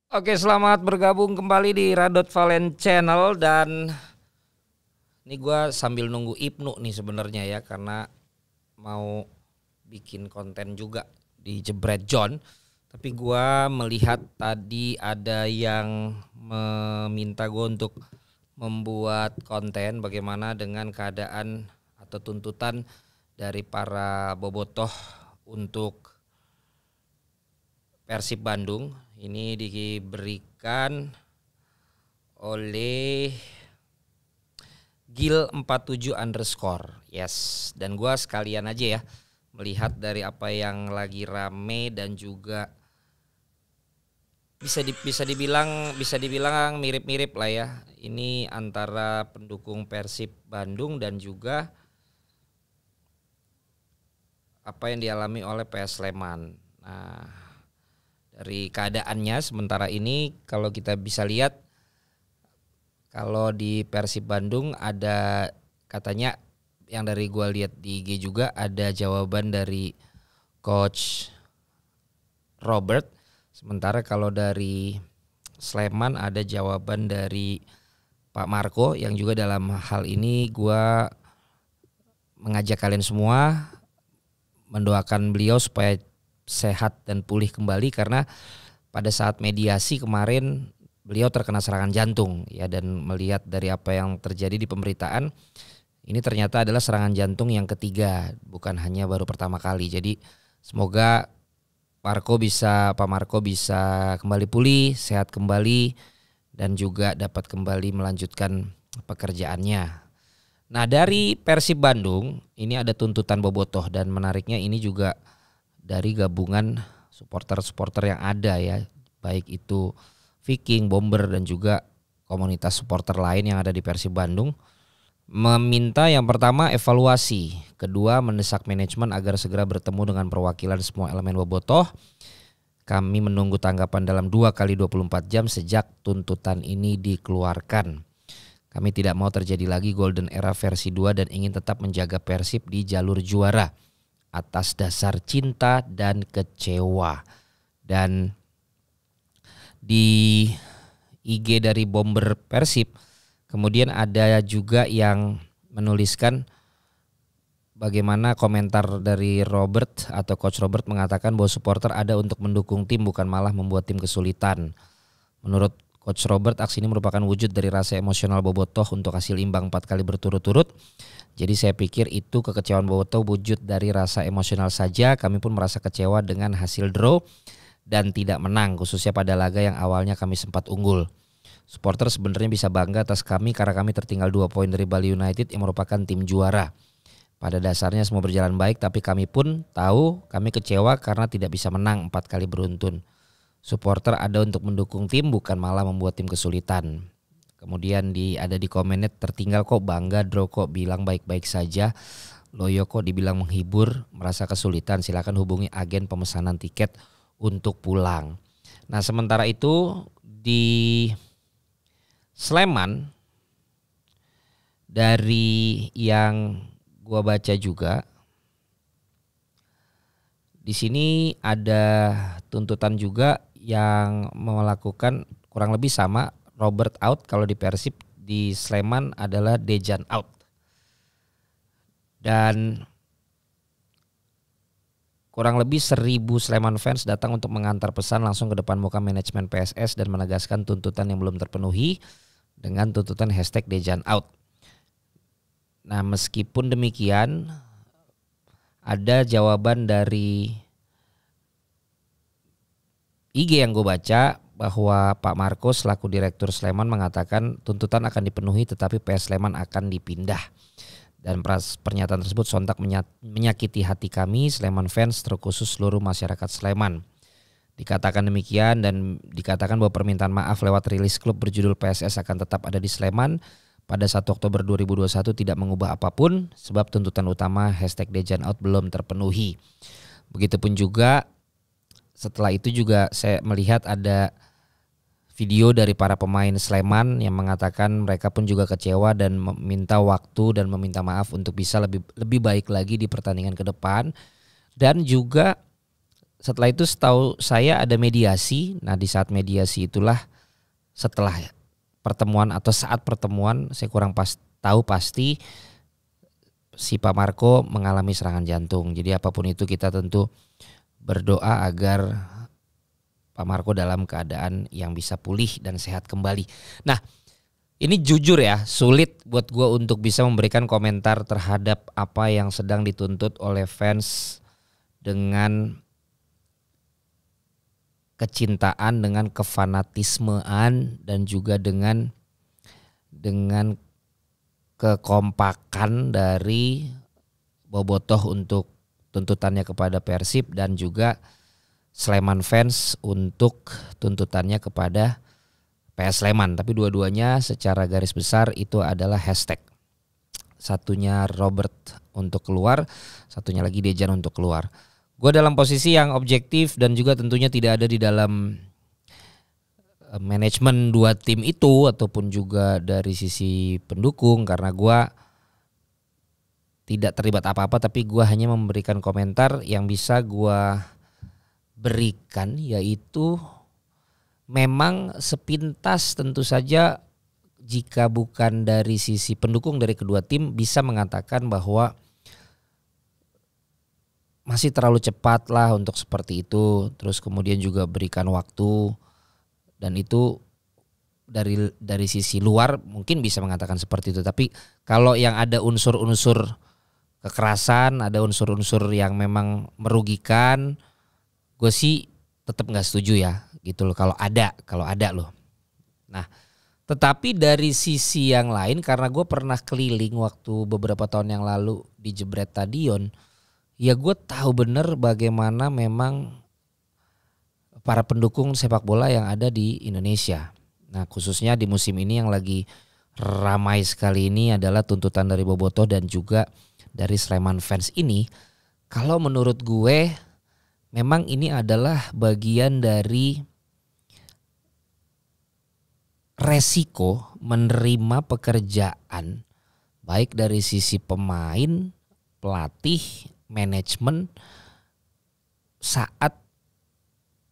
Oke, selamat bergabung kembali di Radot Valen Channel. Dan ini gue sambil nunggu Ibnu nih sebenarnya ya, karena mau bikin konten juga di Jebret John. Tapi gue melihat tadi ada yang meminta gue untuk membuat konten bagaimana dengan keadaan atau tuntutan dari para bobotoh untuk Persib Bandung. Ini diberikan oleh Gil47 underscore. Yes, dan gue sekalian aja ya melihat dari apa yang lagi rame dan juga bisa dibilang mirip-mirip lah ya. Ini antara pendukung Persib Bandung dan juga apa yang dialami oleh PS Sleman. Nah, dari keadaannya sementara ini kalau kita bisa lihat, kalau di Persib Bandung ada katanya yang dari gua lihat di IG juga ada jawaban dari Coach Robert. Sementara kalau dari Sleman ada jawaban dari Pak Marco, yang juga dalam hal ini gua mengajak kalian semua mendoakan beliau supaya sehat dan pulih kembali, karena pada saat mediasi kemarin beliau terkena serangan jantung ya, dan melihat dari apa yang terjadi di pemberitaan ini ternyata adalah serangan jantung yang ketiga, bukan hanya baru pertama kali. Jadi semoga Pak Marco bisa kembali pulih, sehat kembali, dan juga dapat kembali melanjutkan pekerjaannya. Nah, dari Persib Bandung ini ada tuntutan bobotoh, dan menariknya ini juga dari gabungan supporter-supporter yang ada ya, baik itu Viking, Bomber, dan juga komunitas supporter lain yang ada di Persib Bandung, meminta yang pertama evaluasi, kedua mendesak manajemen agar segera bertemu dengan perwakilan semua elemen bobotoh. Kami menunggu tanggapan dalam 2 kali 24 jam sejak tuntutan ini dikeluarkan. Kami tidak mau terjadi lagi Golden Era versi 2 dan ingin tetap menjaga Persib di jalur juara atas dasar cinta dan kecewa. Dan di IG dari Bomber Persib kemudian ada juga yang menuliskan bagaimana komentar dari Robert atau Coach Robert mengatakan bahwa supporter ada untuk mendukung tim, bukan malah membuat tim kesulitan. Menurut Coach Robert, aksi ini merupakan wujud dari rasa emosional bobotoh untuk hasil imbang 4 kali berturut-turut. Jadi saya pikir itu kekecewaan bobotoh wujud dari rasa emosional saja. Kami pun merasa kecewa dengan hasil draw dan tidak menang, khususnya pada laga yang awalnya kami sempat unggul. Supporter sebenarnya bisa bangga atas kami karena kami tertinggal 2 poin dari Bali United yang merupakan tim juara. Pada dasarnya semua berjalan baik, tapi kami pun tahu kami kecewa karena tidak bisa menang 4 kali beruntun. Supporter ada untuk mendukung tim, bukan malah membuat tim kesulitan. Kemudian ada di komennya, tertinggal kok bangga, draw kok bilang baik-baik saja, loyo kok dibilang menghibur, merasa kesulitan, silakan hubungi agen pemesanan tiket untuk pulang. Nah, sementara itu di Sleman, dari yang gua baca juga di sini ada tuntutan juga yang melakukan kurang lebih sama. Robert out kalau di Persib, di Sleman adalah Dejan out. Dan kurang lebih 1.000 Sleman fans datang untuk mengantar pesan langsung ke depan muka manajemen PSS dan menegaskan tuntutan yang belum terpenuhi dengan tuntutan hashtag Dejan out. Nah, meskipun demikian ada jawaban dari IG yang gue baca bahwa Pak Marco selaku Direktur Sleman mengatakan tuntutan akan dipenuhi tetapi PS Sleman akan dipindah. Dan pernyataan tersebut sontak menyakiti hati kami Sleman fans, terkhusus seluruh masyarakat Sleman. Dikatakan demikian dan dikatakan bahwa permintaan maaf lewat rilis klub berjudul PSS akan tetap ada di Sleman pada 1 Oktober 2021 tidak mengubah apapun sebab tuntutan utama hashtag Dejan out belum terpenuhi. Begitupun juga setelah itu juga saya melihat ada video dari para pemain Sleman yang mengatakan mereka pun juga kecewa dan meminta waktu dan meminta maaf untuk bisa lebih baik lagi di pertandingan ke depan. Dan juga Setelah itu setahu saya ada mediasi. Nah di saat mediasi itulah setelah pertemuan atau saat pertemuan saya kurang tahu pasti si Pak Marco mengalami serangan jantung. Jadi apapun itu kita tentu berdoa agar Pak Marco dalam keadaan yang bisa pulih dan sehat kembali. Nah ini jujur ya, sulit buat gue untuk bisa memberikan komentar terhadap apa yang sedang dituntut oleh fans dengan kecintaan, dengan kefanatismean dan juga dengan kekompakan dari Bobotoh untuk tuntutannya kepada Persib dan juga Sleman fans untuk tuntutannya kepada PS Sleman. Tapi dua-duanya secara garis besar itu adalah hashtag. Satunya Robert untuk keluar, satunya lagi Dejan untuk keluar. Gue dalam posisi yang objektif dan juga tentunya tidak ada di dalam manajemen dua tim itu ataupun juga dari sisi pendukung karena gue tidak terlibat apa-apa, tapi gue hanya memberikan komentar yang bisa gue berikan, yaitu memang sepintas tentu saja jika bukan dari sisi pendukung dari kedua tim bisa mengatakan bahwa masih terlalu cepat lah untuk seperti itu. Terus kemudian juga berikan waktu, dan itu dari sisi luar mungkin bisa mengatakan seperti itu. Tapi kalau yang ada unsur-unsur kekerasan, ada unsur-unsur yang memang merugikan, gue sih tetap nggak setuju ya gitu loh. Kalau ada loh. Nah, tetapi dari sisi yang lain, karena gue pernah keliling waktu beberapa tahun yang lalu di Jebret Stadion. Ya gue tahu bener bagaimana memang para pendukung sepak bola yang ada di Indonesia. Nah khususnya di musim ini yang lagi ramai sekali ini adalah tuntutan dari Bobotoh dan juga dari Sleman fans ini. Kalau menurut gue memang ini adalah bagian dari resiko menerima pekerjaan baik dari sisi pemain, pelatih, manajemen saat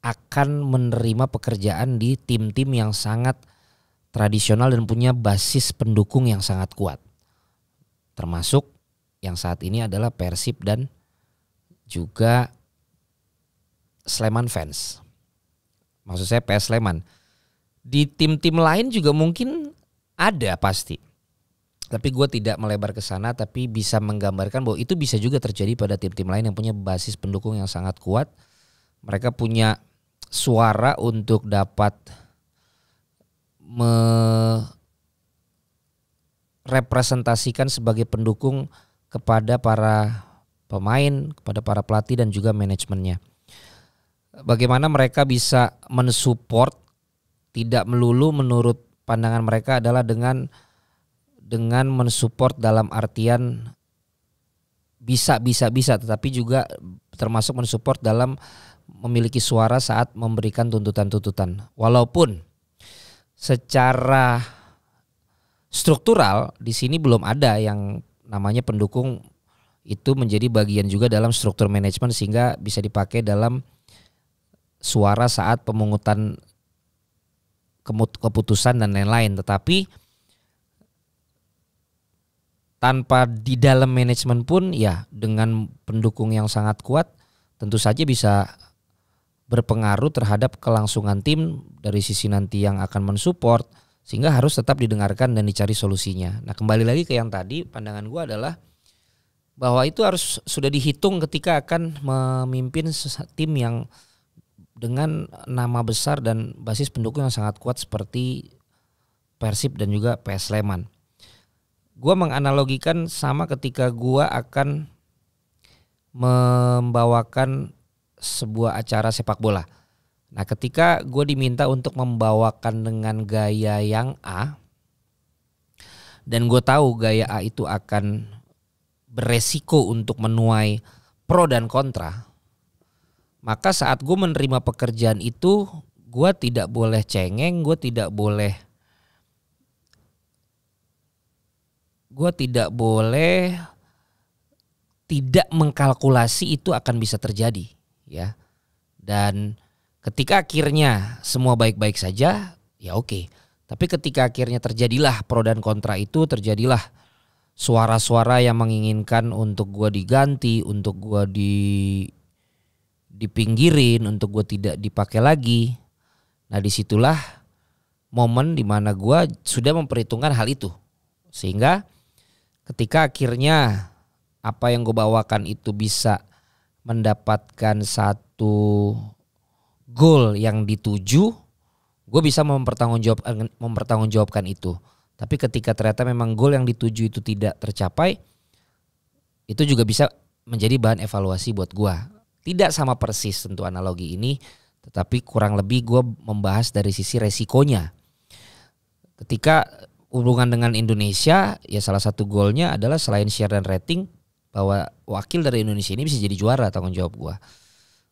akan menerima pekerjaan di tim-tim yang sangat tradisional dan punya basis pendukung yang sangat kuat. Termasuk yang saat ini adalah Persib dan juga Sleman fans. Maksud saya PS Sleman. Di tim-tim lain juga mungkin ada pasti. Tapi gue tidak melebar ke sana, tapi bisa menggambarkan bahwa itu bisa juga terjadi pada tim-tim lain yang punya basis pendukung yang sangat kuat. Mereka punya suara untuk dapat merepresentasikan sebagai pendukung kepada para pemain, kepada para pelatih dan juga manajemennya. Bagaimana mereka bisa mensupport, tidak melulu menurut pandangan mereka adalah dengan mensupport dalam artian bisa, tetapi juga termasuk mensupport dalam memiliki suara saat memberikan tuntutan-tuntutan. Walaupun secara struktural di sini belum ada yang namanya pendukung itu menjadi bagian juga dalam struktur manajemen sehingga bisa dipakai dalam suara saat pemungutan keputusan dan lain-lain. Tetapi tanpa di dalam manajemen pun ya dengan pendukung yang sangat kuat tentu saja bisa berpengaruh terhadap kelangsungan tim dari sisi nanti yang akan mensupport, sehingga harus tetap didengarkan dan dicari solusinya. Nah kembali lagi ke yang tadi, pandangan gue adalah bahwa itu harus sudah dihitung ketika akan memimpin tim yang dengan nama besar dan basis pendukung yang sangat kuat seperti Persib dan juga PS Sleman. Gue menganalogikan sama ketika gue akan membawakan sebuah acara sepak bola. Nah ketika gue diminta untuk membawakan dengan gaya yang A, dan gue tahu gaya A itu akan beresiko untuk menuai pro dan kontra, maka saat gue menerima pekerjaan itu gue tidak boleh cengeng, gue tidak boleh tidak mengkalkulasi itu akan bisa terjadi, ya. Dan ketika akhirnya semua baik-baik saja, ya oke. Tapi ketika akhirnya terjadilah pro dan kontra itu, terjadilah suara-suara yang menginginkan untuk gue diganti, untuk gue dipinggirin, untuk gue tidak dipakai lagi. Nah disitulah momen dimana gue sudah memperhitungkan hal itu. Sehingga ketika akhirnya apa yang gue bawakan itu bisa mendapatkan satu goal yang dituju, gue bisa mempertanggungjawabkan itu. Tapi ketika ternyata memang goal yang dituju itu tidak tercapai, itu juga bisa menjadi bahan evaluasi buat gue. Tidak sama persis tentu analogi ini, tetapi kurang lebih gue membahas dari sisi resikonya. Ketika hubungan dengan Indonesia, ya salah satu goalnya adalah selain share dan rating, bahwa wakil dari Indonesia ini bisa jadi juara, tanggung jawab gue.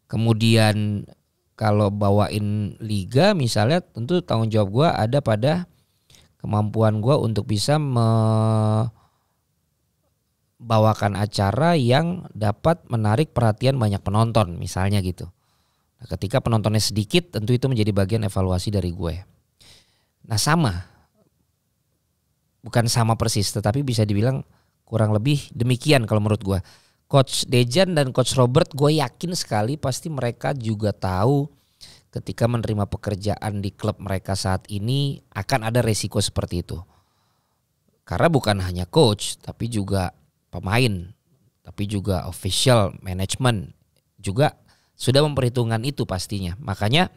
Kemudian kalau bawain liga misalnya, tentu tanggung jawab gue ada pada kemampuan gue untuk bisa membawakan acara yang dapat menarik perhatian banyak penonton misalnya gitu. Nah, ketika penontonnya sedikit tentu itu menjadi bagian evaluasi dari gue. Nah bukan sama persis tetapi bisa dibilang kurang lebih demikian kalau menurut gue. Coach Dejan dan Coach Robert gue yakin sekali pasti mereka juga tahu ketika menerima pekerjaan di klub mereka saat ini akan ada resiko seperti itu. Karena bukan hanya coach tapi juga pemain, tapi juga official, manajemen juga sudah memperhitungkan itu pastinya. Makanya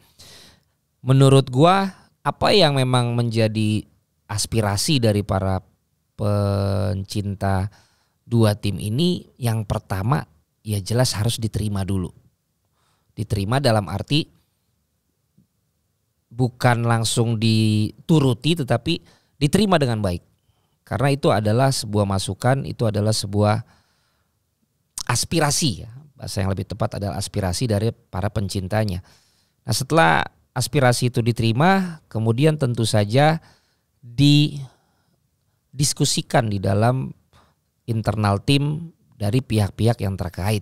menurut gua apa yang memang menjadi aspirasi dari para pencinta dua tim ini, yang pertama ya jelas harus diterima dulu. Diterima dalam arti bukan langsung dituruti tetapi diterima dengan baik. Karena itu adalah sebuah masukan, itu adalah sebuah aspirasi ya. Bahasa yang lebih tepat adalah aspirasi dari para pencintanya. Nah setelah aspirasi itu diterima, kemudian tentu saja didiskusikan di dalam internal tim dari pihak-pihak yang terkait.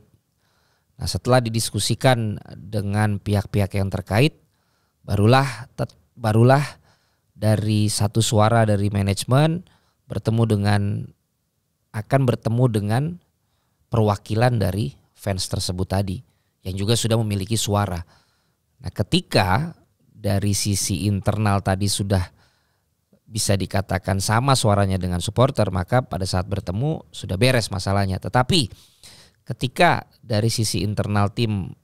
Nah setelah didiskusikan dengan pihak-pihak yang terkait, barulah dari satu suara dari manajemen akan bertemu dengan perwakilan dari fans tersebut tadi yang juga sudah memiliki suara. Nah ketika dari sisi internal tadi sudah bisa dikatakan sama suaranya dengan supporter, maka pada saat bertemu sudah beres masalahnya. Tetapi ketika dari sisi internal tim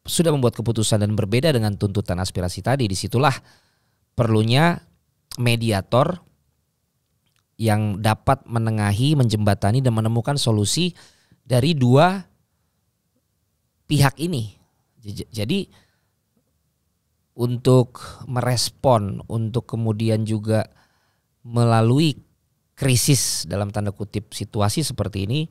sudah membuat keputusan dan berbeda dengan tuntutan aspirasi tadi, disitulah perlunya mediator yang dapat menengahi, menjembatani dan menemukan solusi dari dua pihak ini. Jadi untuk merespon, untuk kemudian juga melalui krisis dalam tanda kutip situasi seperti ini,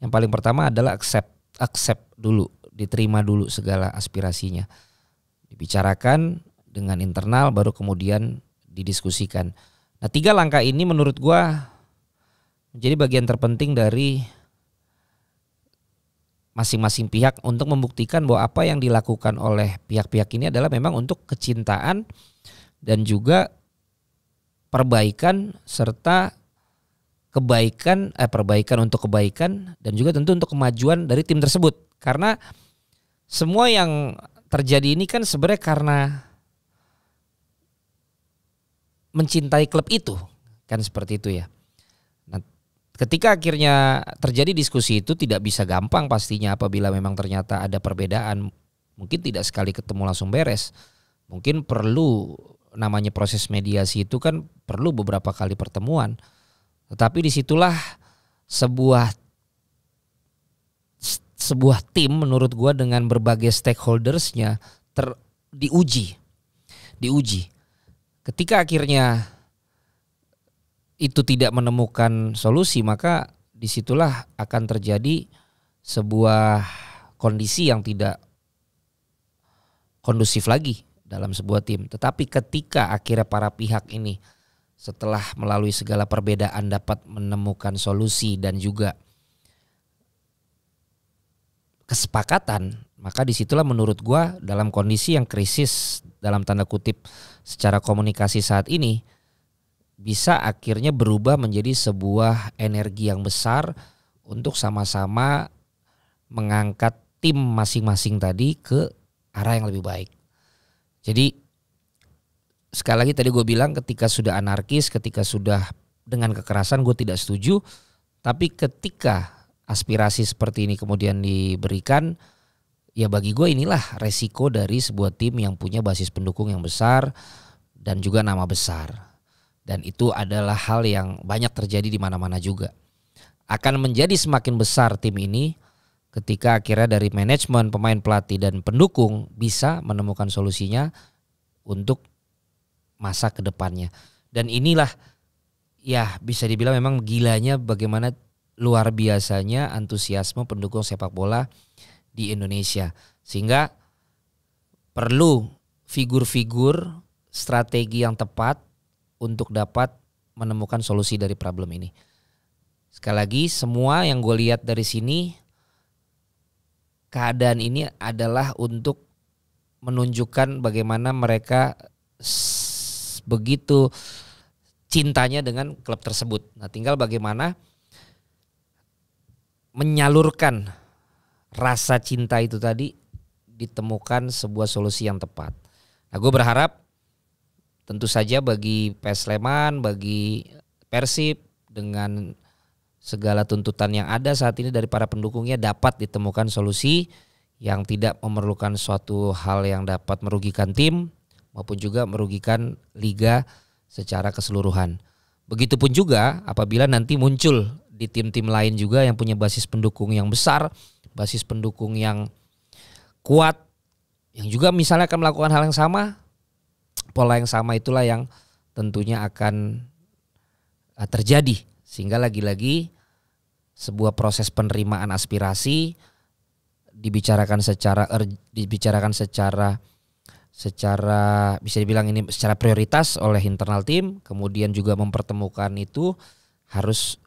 yang paling pertama adalah accept dulu, diterima dulu segala aspirasinya. Dibicarakan dengan internal baru kemudian didiskusikan. Nah 3 langkah ini menurut gua menjadi bagian terpenting dari masing-masing pihak untuk membuktikan bahwa apa yang dilakukan oleh pihak-pihak ini adalah memang untuk kecintaan dan juga perbaikan serta perbaikan untuk kebaikan dan juga tentu untuk kemajuan dari tim tersebut. Karena semua yang terjadi ini kan sebenarnya karena mencintai klub itu, kan seperti itu ya. Nah, ketika akhirnya terjadi diskusi itu tidak bisa gampang pastinya apabila memang ternyata ada perbedaan. Mungkin tidak sekali ketemu langsung beres. Mungkin perlu namanya proses mediasi itu kan perlu beberapa kali pertemuan. Tetapi disitulah sebuah tim menurut gua dengan berbagai stakeholdersnya diuji. Ketika akhirnya itu tidak menemukan solusi, maka disitulah akan terjadi sebuah kondisi yang tidak kondusif lagi dalam sebuah tim. Tetapi ketika akhirnya para pihak ini setelah melalui segala perbedaan dapat menemukan solusi dan juga kesepakatan, Maka disitulah menurut gua dalam kondisi yang krisis dalam tanda kutip secara komunikasi saat ini bisa akhirnya berubah menjadi sebuah energi yang besar untuk sama-sama mengangkat tim masing-masing tadi ke arah yang lebih baik. Jadi sekali lagi tadi gue bilang ketika sudah anarkis, ketika sudah dengan kekerasan gue tidak setuju. Tapi ketika aspirasi seperti ini kemudian diberikan, ya bagi gue inilah resiko dari sebuah tim yang punya basis pendukung yang besar dan juga nama besar. Dan itu adalah hal yang banyak terjadi di mana-mana juga. Akan menjadi semakin besar tim ini ketika akhirnya dari manajemen, pemain, pelatih, dan pendukung bisa menemukan solusinya untuk masa ke depannya. Dan inilah ya bisa dibilang memang gilanya bagaimana luar biasanya antusiasme pendukung sepak bola di Indonesia. Sehingga perlu figur-figur strategi yang tepat untuk dapat menemukan solusi dari problem ini. Sekali lagi semua yang gue lihat dari sini, keadaan ini adalah untuk menunjukkan bagaimana mereka begitu cintanya dengan klub tersebut. Nah, tinggal bagaimana menyalurkan rasa cinta itu tadi ditemukan sebuah solusi yang tepat. Nah, gue berharap tentu saja bagi PS Sleman, bagi Persib dengan segala tuntutan yang ada saat ini dari para pendukungnya dapat ditemukan solusi yang tidak memerlukan suatu hal yang dapat merugikan tim maupun juga merugikan liga secara keseluruhan. Begitupun juga apabila nanti muncul di tim-tim lain juga yang punya basis pendukung yang besar, basis pendukung yang kuat, yang juga misalnya akan melakukan hal yang sama, pola yang sama itulah yang tentunya akan terjadi. Sehingga lagi-lagi sebuah proses penerimaan aspirasi dibicarakan secara bisa dibilang ini secara prioritas oleh internal tim, kemudian juga mempertemukan itu harus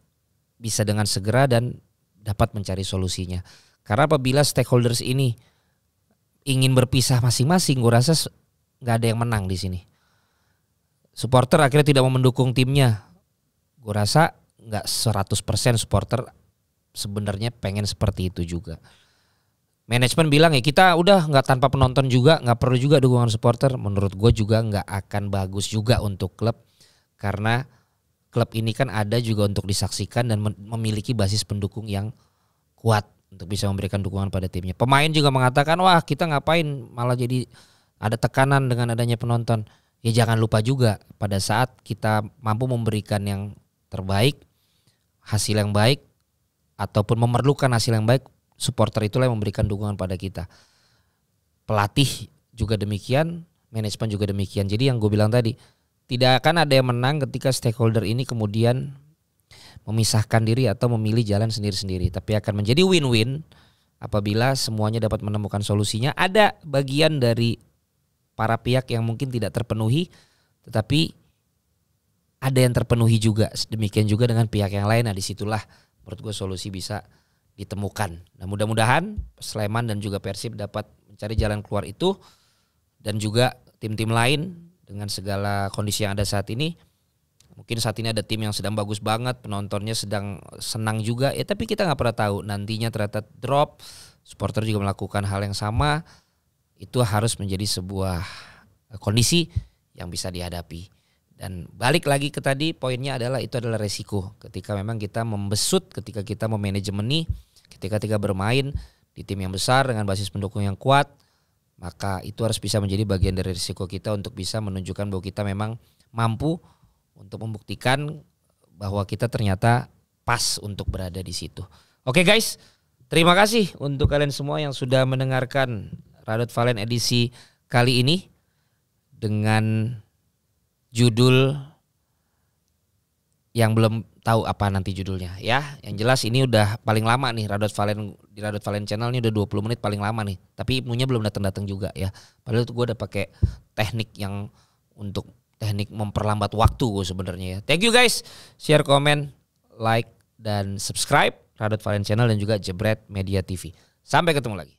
bisa dengan segera dan dapat mencari solusinya. Karena apabila stakeholders ini ingin berpisah masing-masing, gue rasa nggak ada yang menang di sini. Supporter akhirnya tidak mau mendukung timnya. Gue rasa nggak 100% supporter sebenarnya pengen seperti itu juga. Manajemen bilang ya kita udah nggak tanpa penonton juga, nggak perlu juga dukungan supporter. Menurut gue juga nggak akan bagus juga untuk klub, karena klub ini kan ada juga untuk disaksikan dan memiliki basis pendukung yang kuat untuk bisa memberikan dukungan pada timnya. Pemain juga mengatakan wah kita ngapain malah jadi ada tekanan dengan adanya penonton. Ya jangan lupa juga pada saat kita mampu memberikan yang terbaik, hasil yang baik ataupun memerlukan hasil yang baik, supporter itulah yang memberikan dukungan pada kita. Pelatih juga demikian, manajemen juga demikian. Jadi yang gue bilang tadi, tidak akan ada yang menang ketika stakeholder ini kemudian memisahkan diri atau memilih jalan sendiri-sendiri. Tapi akan menjadi win-win apabila semuanya dapat menemukan solusinya. Ada bagian dari para pihak yang mungkin tidak terpenuhi, tetapi ada yang terpenuhi juga. Demikian juga dengan pihak yang lain. Nah disitulah menurut gue solusi bisa ditemukan. Nah mudah-mudahan Sleman dan juga Persib dapat mencari jalan keluar itu, dan juga tim-tim lain dengan segala kondisi yang ada saat ini. Mungkin saat ini ada tim yang sedang bagus banget, penontonnya sedang senang juga, ya tapi kita nggak pernah tahu nantinya ternyata drop, supporter juga melakukan hal yang sama. Itu harus menjadi sebuah kondisi yang bisa dihadapi. Dan balik lagi ke tadi, poinnya adalah itu adalah resiko ketika memang kita membesut, ketika kita memanajemeni, ketika bermain di tim yang besar dengan basis pendukung yang kuat, maka itu harus bisa menjadi bagian dari resiko kita untuk bisa menunjukkan bahwa kita memang mampu untuk membuktikan bahwa kita ternyata pas untuk berada di situ. Oke guys, terima kasih untuk kalian semua yang sudah mendengarkan Radot Valen edisi kali ini dengan judul yang belum tahu apa nanti judulnya ya. Yang jelas ini udah paling lama nih Radot Valen, di Radot Valen channel ini udah 20 menit paling lama nih. Tapi Ibnunya belum datang juga ya. Padahal itu gue udah pakai teknik yang untuk teknik memperlambat waktu gue sebenarnya ya. Thank you guys. Share, komen, like dan subscribe Radot Valen channel dan juga Jebret Media TV. Sampai ketemu lagi.